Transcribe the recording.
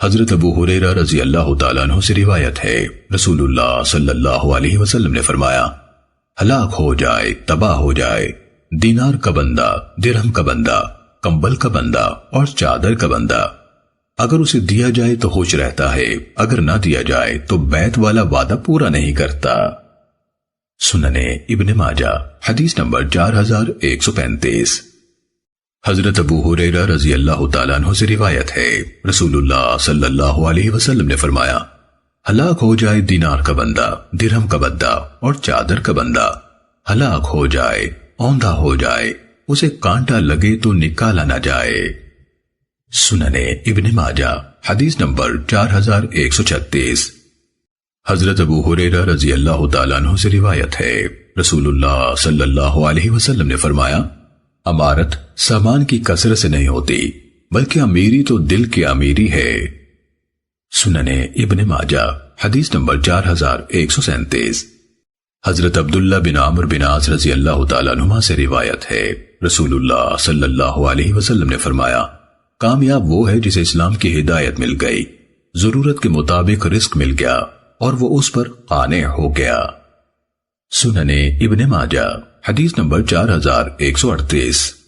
حضرت ابو ہریرہ رضی اللہ تعالیٰ عنہ سے روایت ہے، رسول اللہ صلی اللہ علیہ وسلم نے فرمایا، ہلاک ہو جائے، تباہ ہو جائے دینار کا بندہ، درہم کا بندہ، کمبل کا بندہ اور چادر کا بندہ۔ اگر اسے دیا جائے تو خوش رہتا ہے، اگر نہ دیا جائے تو بیعت والا وعدہ پورا نہیں کرتا۔ سننے ابن ماجہ حدیث نمبر 4135۔ حضرت ابو ہریرہ رضی اللہ تعالیٰ عنہ سے روایت ہے، رسول اللہ صلی اللہ علیہ وسلم نے فرمایا، ہلاک ہو جائے دینار کا بندہ، درہم کا بندہ اور چادر کا بندہ۔ ہلاک ہو جائے، اوندھا ہو جائے، اسے کانٹا لگے تو نکالا نہ جائے۔ سننے ابن ماجہ حدیث نمبر 4136۔ حضرت ابو ہریرہ رضی اللہ تعالیٰ عنہ سے روایت ہے، رسول اللہ صلی اللہ علیہ وسلم نے فرمایا، امارت سامان کی کثرت سے نہیں ہوتی، بلکہ امیری تو دل کی امیری ہے۔ سننے ابن ماجہ حدیث نمبر 4137۔ حضرت عبداللہ بن عمرو بن عاص رضی اللہ تعالیٰ عنہما سے روایت ہے، رسول اللہ صلی اللہ علیہ وسلم نے فرمایا، کامیاب وہ ہے جسے اسلام کی ہدایت مل گئی، ضرورت کے مطابق رزق مل گیا اور وہ اس پر قانع ہو گیا۔ سننے ابن ماجہ حدیث نمبر 4138۔